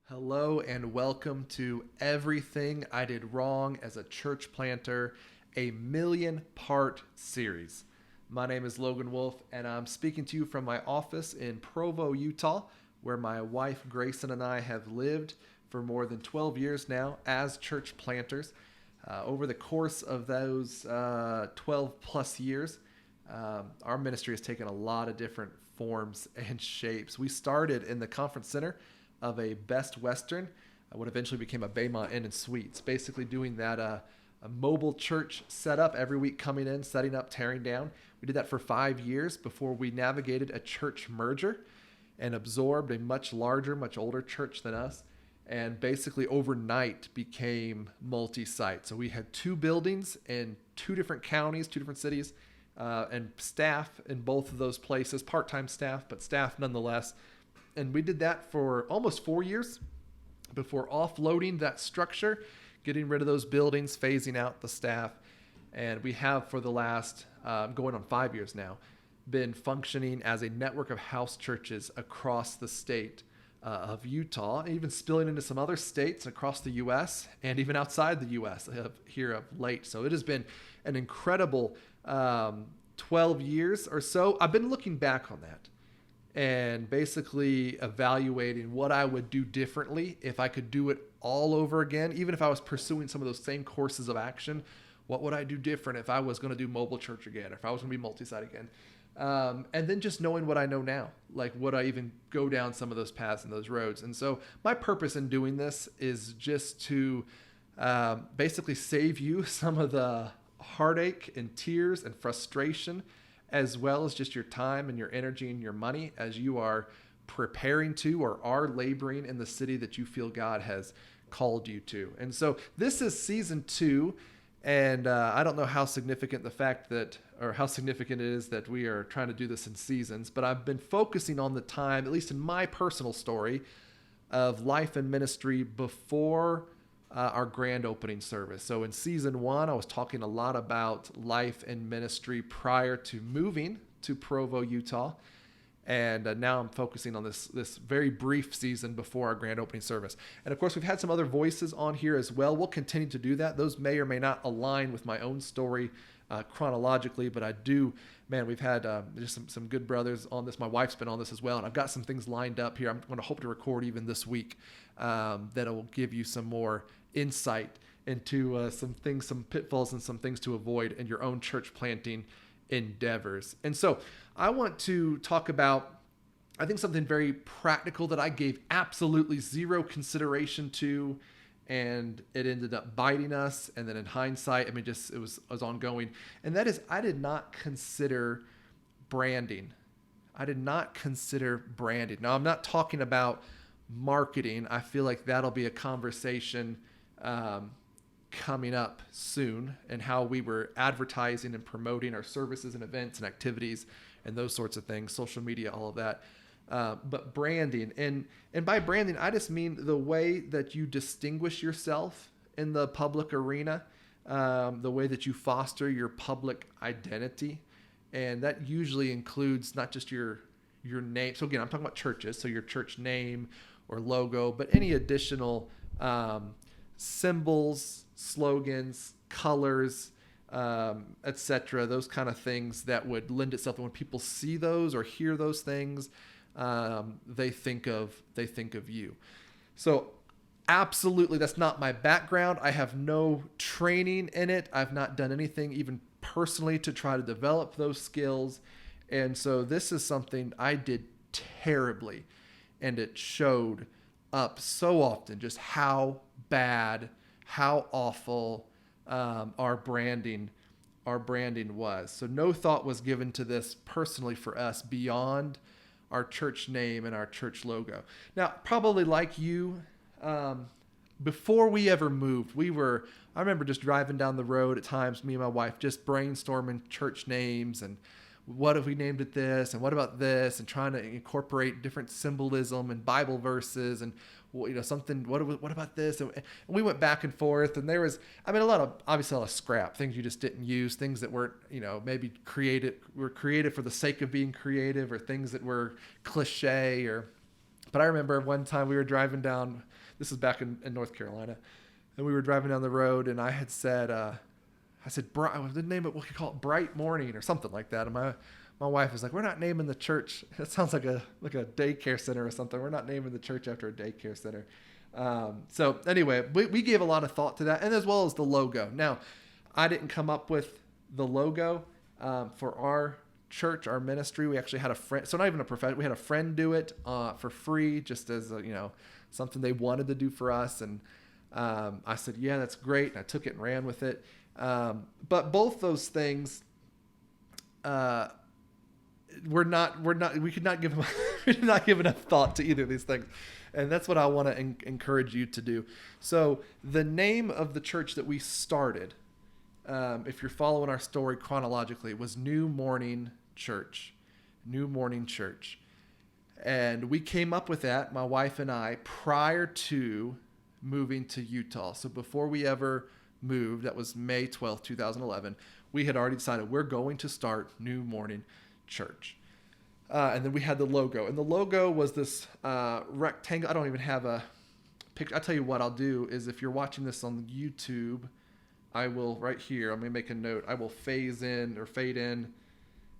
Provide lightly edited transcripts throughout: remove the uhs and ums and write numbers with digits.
Hello and welcome to Everything I Did Wrong as a Church Planter, a million-part series. My name is Logan Wolf, and I'm speaking to you from my office in Provo, Utah, where my wife Grayson and I have lived for more than 12 years now as church planters. Over the course of those 12 plus years, our ministry has taken a lot of different forms and shapes. We started in the conference center of a Best Western, what eventually became a Baymont Inn and Suites, basically doing that a mobile church setup every week, coming in, setting up, tearing down. We did that for 5 years before we navigated a church merger and absorbed a much larger, much older church than us, and basically overnight became multi-site. So we had 2 buildings in 2 different counties, 2 different cities, and staff in both of those places, part-time staff, but staff nonetheless. And we did that for almost 4 years before offloading that structure, getting rid of those buildings, phasing out the staff. And we have for the last, going on 5 years now, been functioning as a network of house churches across the state of Utah, and even spilling into some other states across the U.S. and even outside the U.S. Here of late. So it has been an incredible 12 years or so. I've been looking back on that and basically evaluating what I would do differently if I could do it all over again. Even if I was pursuing some of those same courses of action, what would I do different if I was going to do mobile church again, or if I was going to be multi-site again? And then just knowing what I know now, like would I even go down some of those paths and those roads? And so my purpose in doing this is just to basically save you some of the heartache and tears and frustration, as well as just your time and your energy and your money as you are preparing to or are laboring in the city that you feel God has called you to. And so this is season 2. And I don't know how significant how significant it is that we are trying to do this in seasons, but I've been focusing on the time, at least in my personal story, of life and ministry before our grand opening service. So in season 1, I was talking a lot about life and ministry prior to moving to Provo, Utah. And now I'm focusing on this very brief season before our grand opening service. And of course, we've had some other voices on here as well. We'll continue to do that. Those may or may not align with my own story chronologically, but we've had just some good brothers on this. My wife's been on this as well. And I've got some things lined up here. I'm going to hope to record even this week that will give you some more insight into some things, some pitfalls and some things to avoid in your own church planting endeavors. And so I want to talk about, I think, something very practical that I gave absolutely zero consideration to, and it ended up biting us. And then in hindsight, it was ongoing. And that is, I did not consider branding. Now, I'm not talking about marketing. I feel like that'll be a conversation coming up soon, and how we were advertising and promoting our services and events and activities and those sorts of things, social media, all of that. But branding, and by branding, I just mean the way that you distinguish yourself in the public arena, the way that you foster your public identity. And that usually includes not just your name. So again, I'm talking about churches, so your church name or logo, but any additional symbols, slogans, colors, etc., those kind of things that would lend itself to when people see those or hear those things, they think of you. So absolutely, that's not my background. I have no training in it. I've not done anything even personally to try to develop those skills. And so this is something I did terribly, and it showed up so often just how bad, how awful our branding was. So no thought was given to this personally for us beyond our church name and our church logo. Now, probably like you, before we ever moved, I remember just driving down the road at times, me and my wife, just brainstorming church names and what if we named it this, and what about this, and trying to incorporate different symbolism and Bible verses, and something. What about this? And we went back and forth, and there was, a lot of scrap things you just didn't use, things that weren't, maybe were created for the sake of being creative, or things that were cliche, or But I remember one time we were driving down, this is back in North Carolina, and we were driving down the road, and I had said, the name of, we could call it Bright Morning or something like that. And my wife is like, we're not naming the church. It sounds like a daycare center or something. We're not naming the church after a daycare center. So anyway, we gave a lot of thought to that, and as well as the logo. Now, I didn't come up with the logo for our church, our ministry. We actually had a friend, so not even a professional, we had a friend do it for free, just as something they wanted to do for us. And I said, yeah, that's great. And I took it and ran with it. But both those things, we did not give enough thought to either of these things. And that's what I want to encourage you to do. So the name of the church that we started, if you're following our story chronologically, was New Morning Church. New Morning Church. And we came up with that, my wife and I, prior to moving to Utah. So before we ever moved, that was May 12th, 2011, we had already decided we're going to start New Morning Church. And then we had the logo. And the logo was this rectangle. I don't even have a picture. I'll tell you what I'll do is, if you're watching this on YouTube, I will, right here, I'm going to make a note. I will fade in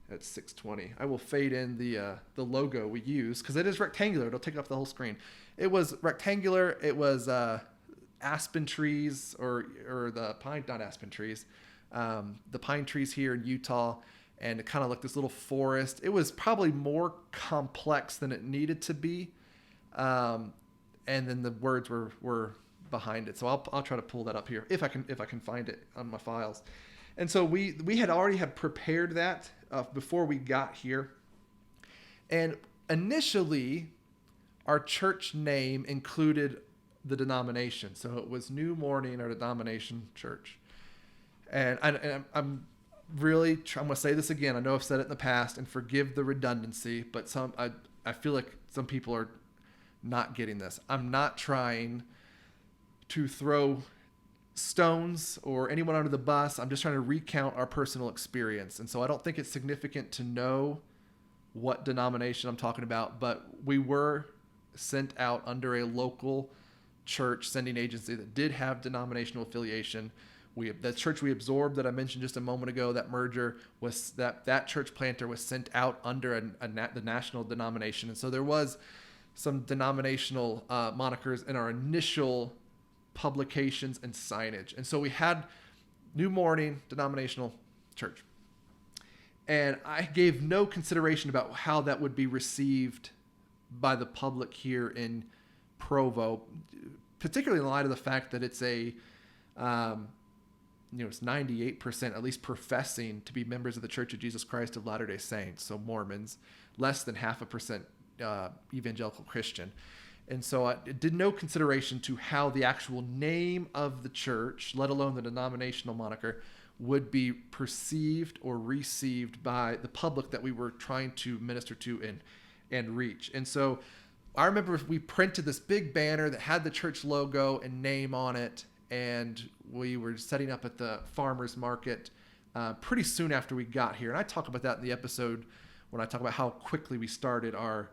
at 620. I will fade in the logo we use, because it is rectangular. It'll take up the whole screen. It was rectangular. It was aspen trees or the pine, not aspen trees, the pine trees here in Utah. And it kind of looked this little forest. It was probably more complex than it needed to be. And then the words were behind it. So I'll try to pull that up here if I can find it on my files. And so we had already prepared that before we got here. And initially, our church name included the denomination. So it was New Morning, or Denomination Church. And I'm going to say this again. I know I've said it in the past, and forgive the redundancy, but I feel like some people are not getting this. I'm not trying to throw stones or anyone under the bus. I'm just trying to recount our personal experience. And so I don't think it's significant to know what denomination I'm talking about, but we were sent out under a local church sending agency that did have denominational affiliation. The church we absorbed that I mentioned just a moment ago, that merger, was that church planter was sent out under the national denomination. And so there was some denominational monikers in our initial publications and signage. And so we had New Morning Denominational Church. And I gave no consideration about how that would be received by the public here in Provo, particularly in light of the fact that it's it's 98% at least professing to be members of the Church of Jesus Christ of Latter-day Saints, so Mormons, less than 0.5% evangelical Christian. And so I did no consideration to how the actual name of the church, let alone the denominational moniker, would be perceived or received by the public that we were trying to minister to and reach. And so I remember we printed this big banner that had the church logo and name on it, and we were setting up at the farmer's market pretty soon after we got here. And I talk about that in the episode when I talk about how quickly we started our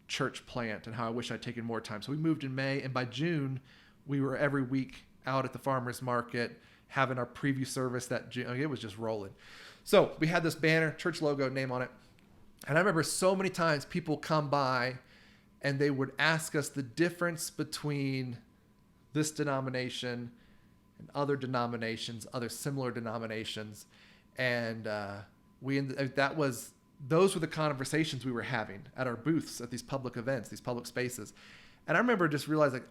church plant and how I wish I'd taken more time. So we moved in May, and by June, we were every week out at the farmer's market having our preview service that June. It was just rolling. So we had this banner, church logo, name on it. And I remember so many times people come by and they would ask us the difference between this denomination and other denominations, other similar denominations. And those were the conversations we were having at our booths, at these public events, these public spaces. And I remember just realizing,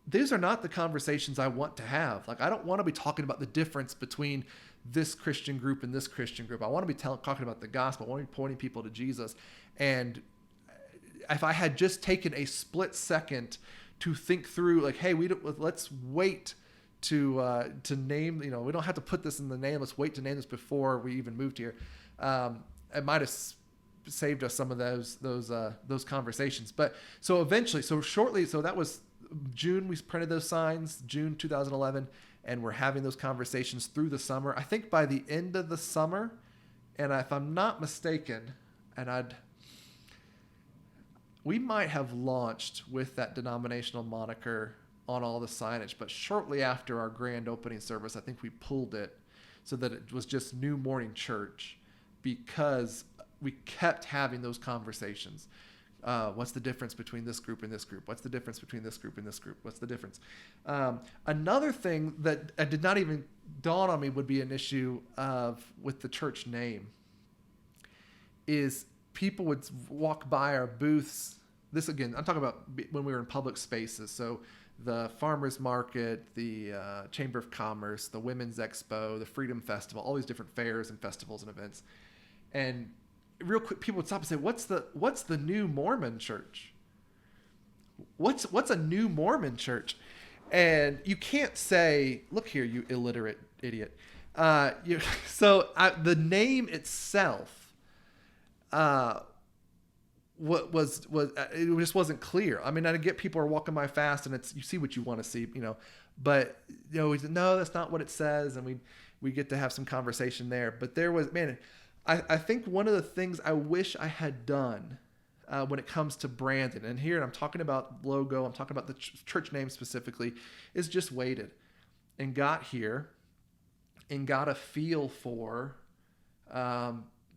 these are not the conversations I want to have. Like, I don't want to be talking about the difference between this Christian group and this Christian group. I want to be talking about the gospel. I want to be pointing people to Jesus. And if I had just taken a split second to think through, like, hey, let's wait to name, we don't have to put this in the name. Let's wait to name this before we even moved here. It might have saved us some of those conversations. But so that was June. We printed those signs, June 2011, and we're having those conversations through the summer. I think by the end of the summer, and if I'm not mistaken, and we might have launched with that denominational moniker on all the signage, but shortly after our grand opening service, I think we pulled it so that it was just New Morning Church, because we kept having those conversations. What's the difference between this group and this group? What's the difference between this group and this group? What's the difference? Another thing that did not even dawn on me would be an issue with the church name is people would walk by our booths. This, again, I'm talking about when we were in public spaces. So the farmers market, the Chamber of Commerce, the Women's Expo, the Freedom Festival, all these different fairs and festivals and events. And real quick, people would stop and say, what's the new Mormon church? What's a new Mormon church? And you can't say, look here, you illiterate idiot. The name itself, it just wasn't clear. I mean, I get people are walking by fast, and you see what you want to see, but no, that's not what it says, and we get to have some conversation there. But there was, man, I think one of the things I wish I had done when it comes to branding, and here I'm talking about logo, I'm talking about the church name specifically, is just waited and got here and got a feel for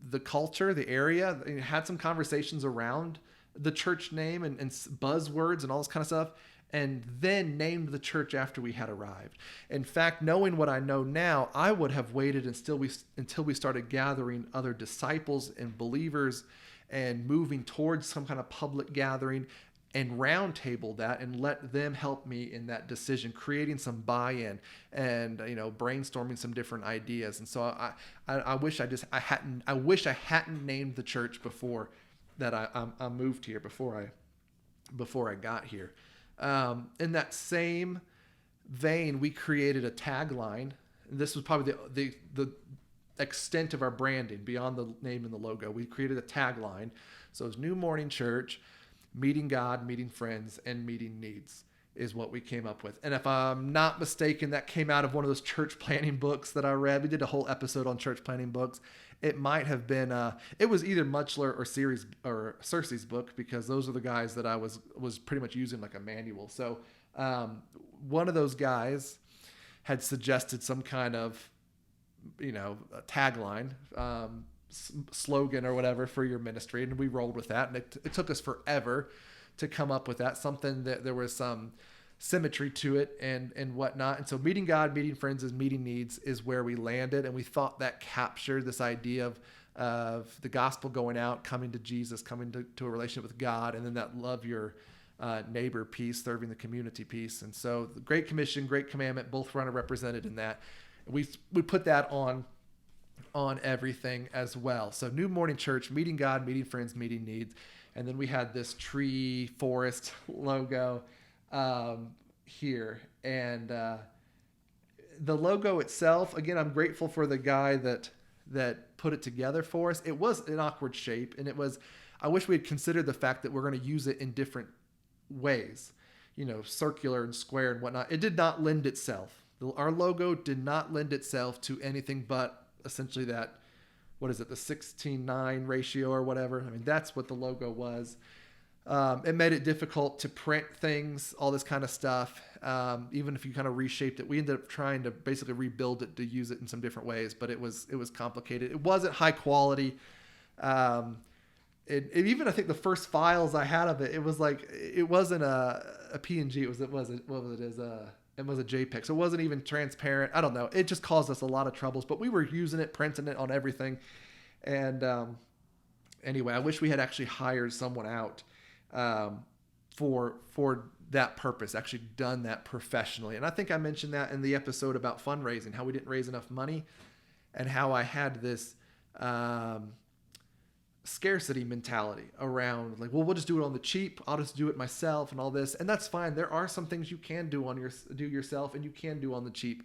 the culture, the area, and had some conversations around the church name and buzzwords and all this kind of stuff, and then named the church after we had arrived. In fact, knowing what I know now, I would have waited until we started gathering other disciples and believers and moving towards some kind of public gathering, and roundtable that and let them help me in that decision, creating some buy-in and brainstorming some different ideas. And so I wish I hadn't named the church before that I moved here, before I got here. In that same vein, we created a tagline. This was probably the extent of our branding beyond the name and the logo. We created a tagline. So it's New Morning Church, meeting God, meeting friends, and meeting needs is what we came up with. And if I'm not mistaken, that came out of one of those church planning books that I read. We did a whole episode on church planning books. It might have been, it was either Mutchler or Cersei's book, because those are the guys that I was pretty much using like a manual. So one of those guys had suggested some kind of, a tagline, slogan or whatever for your ministry, and we rolled with that, and it took us forever to come up with that, something that there was some symmetry to it and whatnot. And so meeting God, meeting friends, and meeting needs is where we landed, and we thought that captured this idea of the gospel going out, coming to Jesus, coming to a relationship with God, and then that love your neighbor piece, serving the community piece. And so the Great Commission, Great Commandment, both run represented in that. We put that on everything as well. So New Morning Church, meeting God, meeting friends, meeting needs. And then we had this tree forest logo here. And the logo itself, again, I'm grateful for the guy that put it together for us. It was an awkward shape, and I wish we had considered the fact that we're going to use it in different ways, circular and square and whatnot. It did not lend itself. Our logo did not lend itself to anything but essentially that, what is it, the 16:9 ratio or whatever. I mean, that's what the logo was. It made it difficult to print things, all this kind of stuff. Even if you kind of reshaped it, we ended up trying to basically rebuild it to use it in some different ways, but it was complicated. It wasn't high quality. Even I think the first files I had of it, it was like, it wasn't a PNG. It was a JPEG. So it wasn't even transparent. I don't know. It just caused us a lot of troubles, but we were using it, printing it on everything. And anyway, I wish we had actually hired someone out for that purpose, actually done that professionally. And I think I mentioned that in the episode about fundraising, how we didn't raise enough money, and how I had this scarcity mentality around, like, well, we'll just do it on the cheap. I'll just do it myself and all this. And that's fine. There are some things you can do yourself, and you can do on the cheap,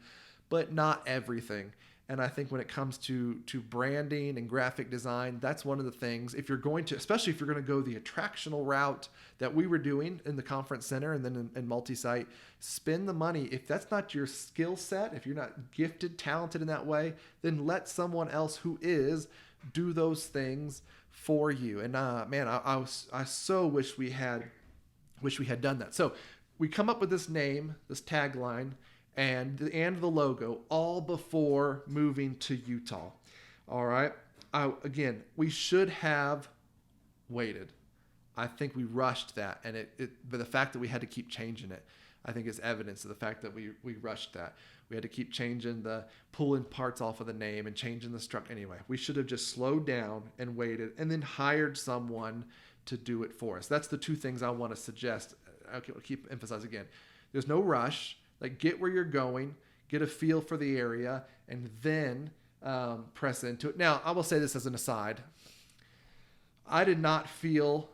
but not everything. And I think when it comes to branding and graphic design, that's one of the things, especially if you're going to go the attractional route that we were doing in the conference center and then in multi-site, spend the money. If that's not your skill set, if you're not gifted, talented in that way, then let someone else who is do those things for you. And man, I so wish we had done that. So we come up with this name, this tagline, and the logo all before moving to Utah. All right. Again, we should have waited. I think we rushed that, and but the fact that we had to keep changing it, I think is evidence of the fact that we rushed that. We had to keep changing pulling parts off of the name and changing the structure. Anyway, we should have just slowed down and waited and then hired someone to do it for us. That's the two things I want to suggest. I'll keep emphasizing again. There's no rush. Like, get where you're going, get a feel for the area, and then press into it. Now, I will say this as an aside. I did not feel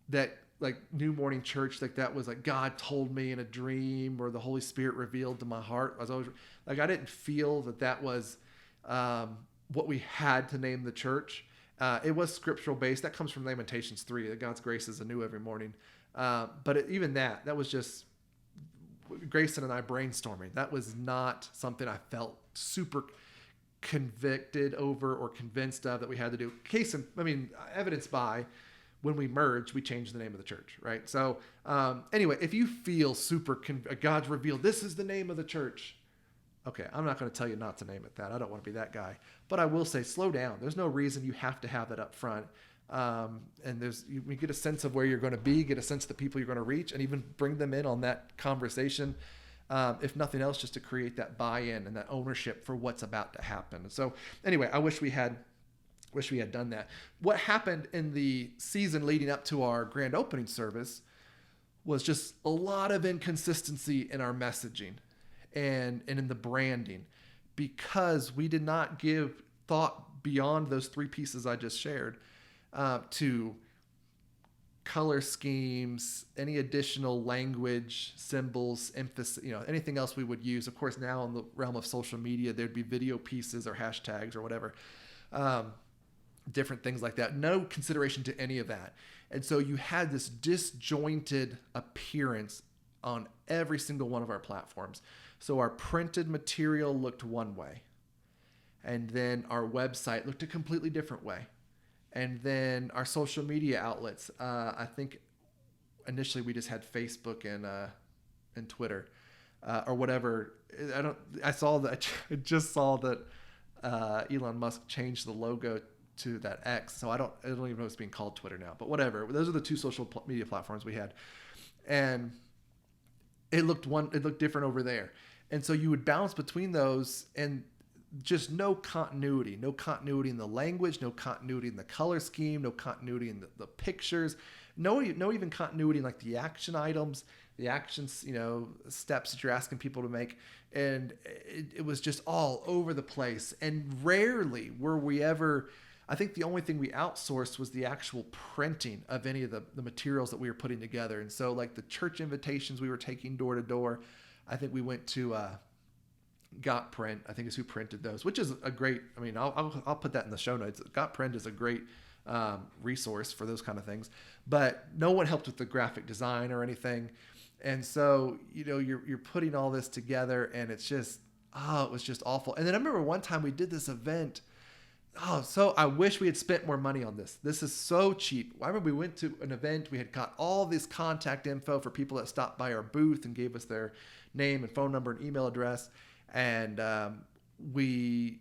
that like New Morning Church, like that was like God told me in a dream or the Holy Spirit revealed to my heart. I was always like, I didn't feel that was what we had to name the church. It was scriptural based. That comes from Lamentations 3, that God's grace is anew every morning. But even that was just Grayson and I brainstorming. That was not something I felt super convicted over or convinced of that we had to do. Evidenced by when we merged, we changed the name of the church, right? So anyway, if you feel God's revealed, this is the name of the church. Okay, I'm not going to tell you not to name it that. I don't want to be that guy. But I will say, slow down. There's no reason you have to have that up front. And you get a sense of where you're going to be, get a sense of the people you're going to reach, and even bring them in on that conversation. If nothing else, just to create that buy-in and that ownership for what's about to happen. So anyway, I wish we had done that. What happened in the season leading up to our grand opening service was just a lot of inconsistency in our messaging and in the branding, because we did not give thought beyond those three pieces I just shared to color schemes, any additional language, symbols, emphasis, anything else we would use. Of course, now in the realm of social media, there'd be video pieces or hashtags or whatever, different things like that. No consideration to any of that. And so you had this disjointed appearance on every single one of our platforms. So our printed material looked one way, and then our website looked a completely different way. And then our social media outlets, I think initially we just had Facebook and Twitter or whatever. I just saw that Elon Musk changed the logo to that X. So I don't even know it's being called Twitter now, but whatever. Those are the two social media platforms we had. And it looked different over there. And so you would bounce between those, and just no continuity in the language, no continuity in the color scheme, no continuity in the pictures, no even continuity in like the action items, the actions, steps that you're asking people to make. And it was just all over the place. And rarely were we ever, I think the only thing we outsourced was the actual printing of any of the materials that we were putting together. And so like the church invitations we were taking door to door, I think we went to Got Print, I think is who printed those, which is a great, I'll put that in the show notes. Got Print is a great resource for those kind of things, but no one helped with the graphic design or anything. And so, you're putting all this together, and it's just, it was just awful. And then I remember one time we did this event. So I wish we had spent more money on this. This is so cheap. I remember we went to an event. We had got all this contact info for people that stopped by our booth and gave us their name and phone number and email address. And we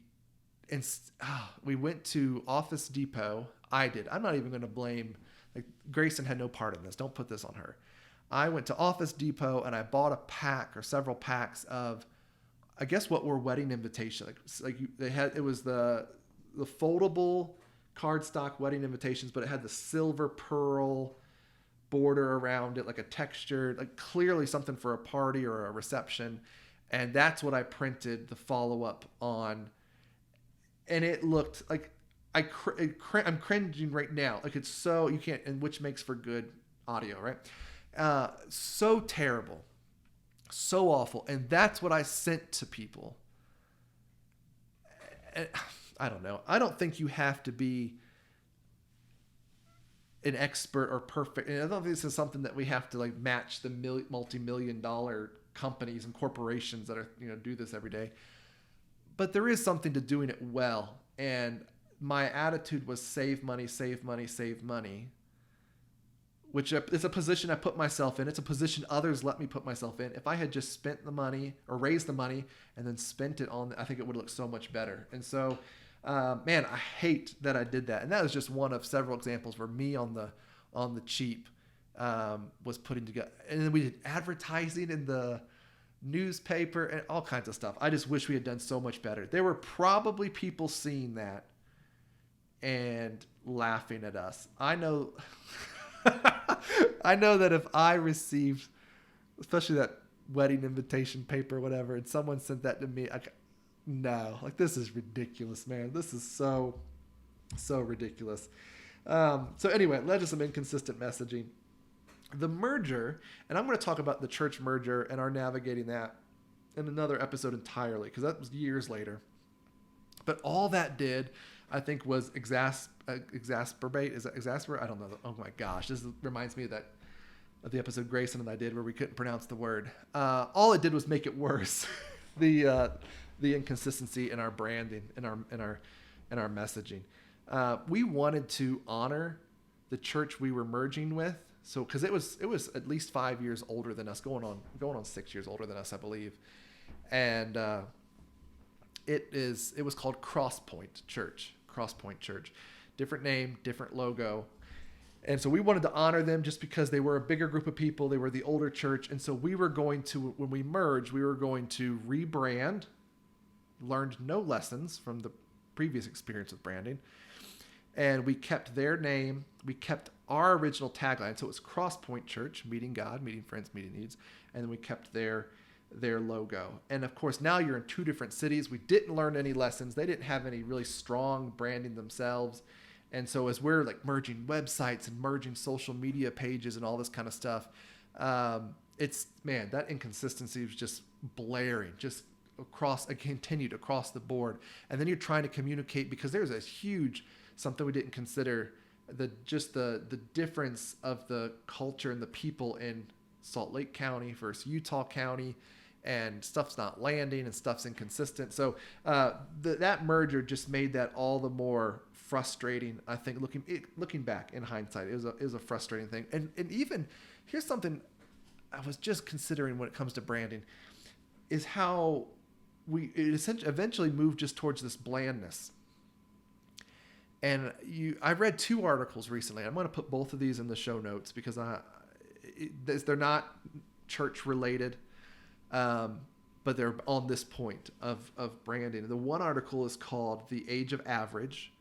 went to Office Depot. I did. I'm not even going to blame. Like, Grayson had no part in this. Don't put this on her. I went to Office Depot and I bought a pack or several packs of, I guess, what were wedding invitations. It was the foldable cardstock wedding invitations, but it had the silver pearl border around it, like a textured, like clearly something for a party or a reception. And that's what I printed the follow-up on. And it looked like, I'm cringing right now. Like, it's so, you can't, and which makes for good audio, right? So terrible, so awful. And that's what I sent to people. And I don't know. I don't think you have to be an expert or perfect. And I don't think this is something that we have to like match the multi-million-dollar companies and corporations that are, do this every day. But there is something to doing it well. And my attitude was save money, save money, save money, which is a position I put myself in. It's a position others let me put myself in. If I had just spent the money or raised the money and then spent it on, I think it would look so much better. And so, man, I hate that I did that. And that was just one of several examples where me on the cheap was putting together. And then we did advertising in the newspaper and all kinds of stuff. I just wish we had done so much better. There were probably people seeing that and laughing at us. I know I know that if I received, especially that wedding invitation paper or whatever, and someone sent that to me, no, like, this is ridiculous, man. This is so ridiculous. So anyway, it led to some inconsistent messaging. The merger, and I'm going to talk about the church merger and our navigating that in another episode entirely, because that was years later. But all that did, I think, was exacerbate. Is that exasperate? I don't know. Oh my gosh, this reminds me of the episode Grayson and I did where we couldn't pronounce the word. All it did was make it worse. The inconsistency in our branding, in our messaging. We wanted to honor the church we were merging with. So, because it was at least 5 years older than us, going on 6 years older than us, I believe, and it was called CrossPoint Church. CrossPoint Church, different name, different logo, and so we wanted to honor them just because they were a bigger group of people. They were the older church, and so we were going to, when we merged, we were going to rebrand. Learned no lessons from the previous experience with branding. And we kept their name. We kept our original tagline. So it was CrossPoint Church, meeting God, meeting friends, meeting needs. And then we kept their logo. And of course, now you're in two different cities. We didn't learn any lessons. They didn't have any really strong branding themselves. And so as we're like merging websites and merging social media pages and all this kind of stuff, that inconsistency was just blaring, just continued across the board. And then you're trying to communicate, because there's a huge, something we didn't consider, the difference of the culture and the people in Salt Lake County versus Utah County, and stuff's not landing and stuff's inconsistent. So that merger just made that all the more frustrating. I think looking back in hindsight, it was a frustrating thing. And even here's something I was just considering when it comes to branding, is how it essentially eventually moved just towards this blandness. And I read two articles recently. I'm going to put both of these in the show notes because they're not church related, but they're on this point of branding. The one article is called "The Age of Average,"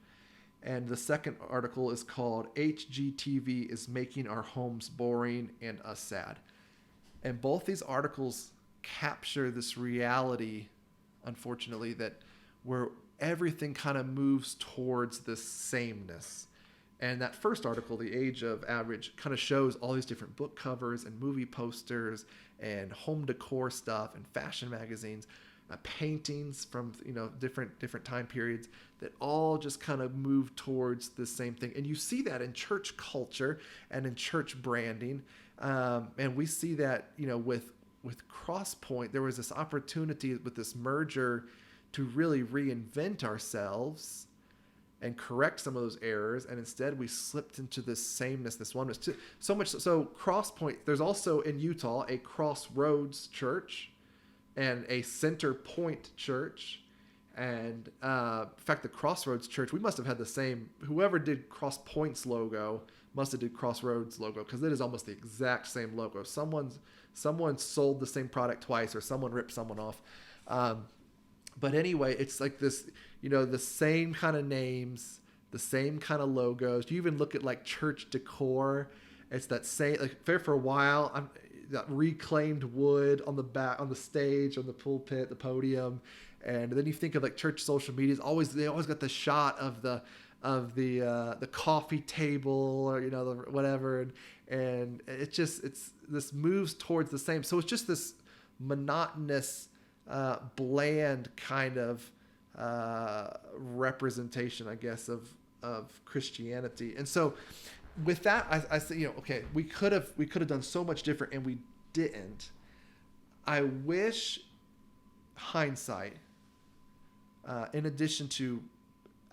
and the second article is called "HGTV is Making Our Homes Boring and Us Sad." And both these articles capture this reality, unfortunately, that where everything kind of moves towards this sameness. And that first article, The Age of Average, kind of shows all these different book covers and movie posters and home decor stuff and fashion magazines, paintings from different time periods that all just kind of move towards the same thing. And you see that in church culture and in church branding, and we see that with CrossPoint. There was this opportunity with this merger to really reinvent ourselves and correct some of those errors, and instead we slipped into this sameness, this oneness. So much so, CrossPoint, there's also in Utah a Crossroads Church and a CenterPoint Church, and in fact, the Crossroads Church, we must have had the same. Whoever did CrossPoint's logo must have did Crossroads logo, because it is almost the exact same logo. Someone sold the same product twice, or someone ripped someone off. But anyway, it's like this, the same kind of names, the same kind of logos. You even look at like church decor. It's that same, like for a while, that reclaimed wood on the back, on the stage, on the pulpit, the podium. And then you think of like church social media. They always got the shot of the coffee table, or whatever, and it's this moves towards the same. So it's just this monotonous, bland kind of representation, I guess, of Christianity. And so with that, I say, okay, we could have done so much different, and we didn't. I wish hindsight, in addition to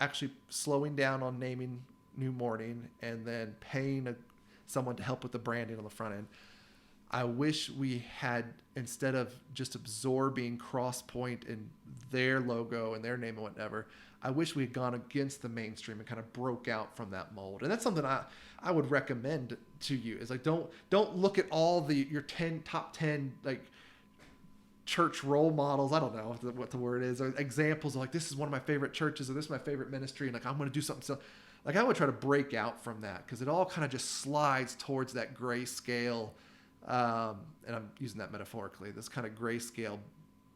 actually slowing down on naming New Morning and then paying someone to help with the branding on the front end. I wish we had, instead of just absorbing CrossPoint and their logo and their name and whatever, I wish we had gone against the mainstream and kind of broke out from that mold. And that's something I would recommend to you, is like, don't look at all your top 10 like church role models. I don't know what the word is, or examples of like, this is one of my favorite churches, or this is my favorite ministry, and like, I'm going to do something. So like, I would try to break out from that, because it all kind of just slides towards that grayscale. And I'm using that metaphorically, this kind of grayscale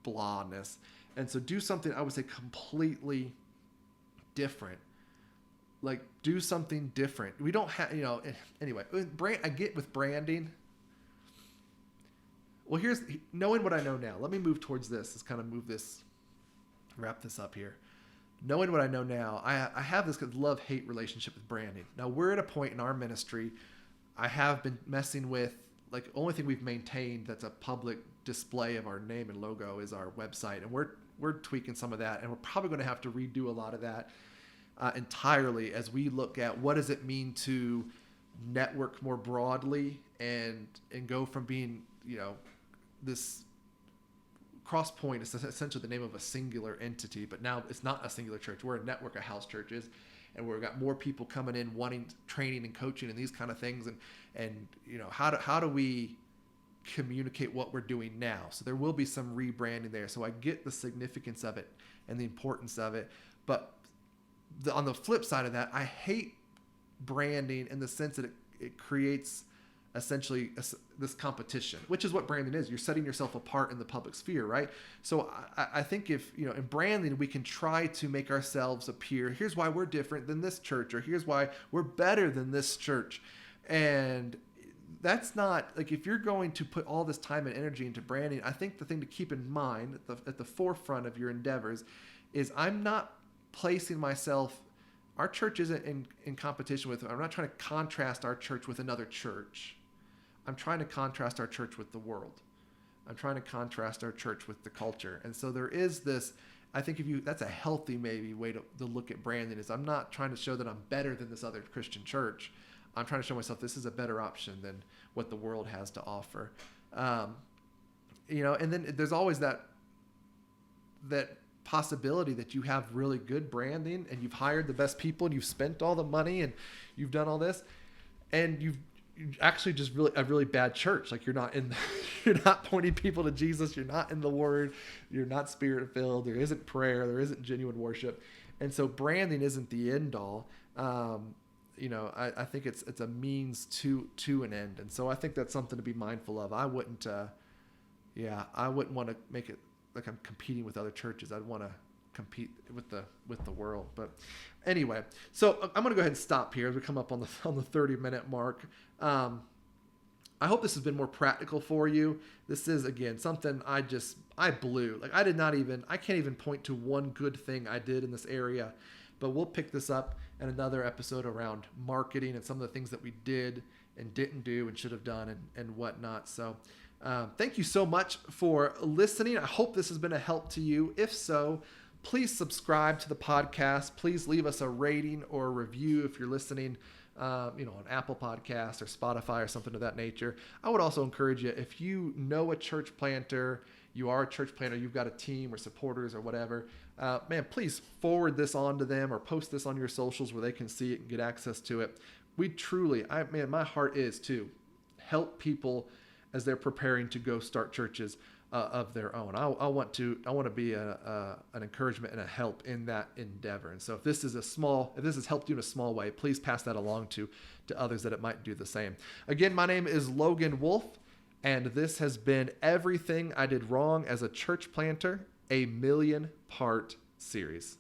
blahness. And so do something, I would say, completely different. Like, do something different. We don't have, anyway, I get with branding. Well, here's knowing what I know now. Let me move towards this. Let's kind of wrap this up here. Knowing what I know now, I have this love-hate relationship with branding. Now, we're at a point in our ministry, I have been messing with, like, the only thing we've maintained that's a public display of our name and logo is our website. And we're tweaking some of that, and we're probably going to have to redo a lot of that entirely, as we look at what does it mean to network more broadly and go from being, this CrossPoint is essentially the name of a singular entity, but now it's not a singular church. We're a network of house churches, and we've got more people coming in wanting training and coaching and these kind of things. And how do we communicate what we're doing now? So there will be some rebranding there. So I get the significance of it and the importance of it. But on the flip side of that, I hate branding in the sense that it creates essentially this competition, which is what branding is. You're setting yourself apart in the public sphere, right? So I think if, in branding, we can try to make ourselves appear, here's why we're different than this church, or here's why we're better than this church. And that's not, like, if you're going to put all this time and energy into branding, I think the thing to keep in mind at the forefront of your endeavors is, I'm not placing myself, our church isn't in competition with, I'm not trying to contrast our church with another church. I'm trying to contrast our church with the world. I'm trying to contrast our church with the culture. And so there is this, I think that's a healthy maybe way to look at branding, is I'm not trying to show that I'm better than this other Christian church. I'm trying to show myself this is a better option than what the world has to offer. And then there's always that possibility that you have really good branding and you've hired the best people and you've spent all the money and you've done all this, and you've actually just a really bad church. Like, you're not pointing people to Jesus. You're not in the Word. You're not Spirit filled. There isn't prayer. There isn't genuine worship. And so branding isn't the end all. I think it's a means to an end. And so I think that's something to be mindful of. I wouldn't want to make it like I'm competing with other churches. I'd want to compete with the world. But anyway, so I'm going to go ahead and stop here as we come up on the 30-minute mark. I hope this has been more practical for you. This is, again, something I blew. Like, I can't even point to one good thing I did in this area, but we'll pick this up in another episode around marketing and some of the things that we did and didn't do and should have done and whatnot. So thank you so much for listening. I hope this has been a help to you. If so, please subscribe to the podcast. Please leave us a rating or a review if you're listening on Apple Podcasts or Spotify or something of that nature. I would also encourage you, if you know a church planter, you are a church planter, you've got a team or supporters or whatever, please forward this on to them or post this on your socials where they can see it and get access to it. We truly, my heart is to help people as they're preparing to go start churches of their own. I want to be an encouragement and a help in that endeavor. And so if this has helped you in a small way, please pass that along to others that it might do the same. Again, my name is Logan Wolf, and this has been Everything I Did Wrong as a Church Planter, a 1,000,000-part series.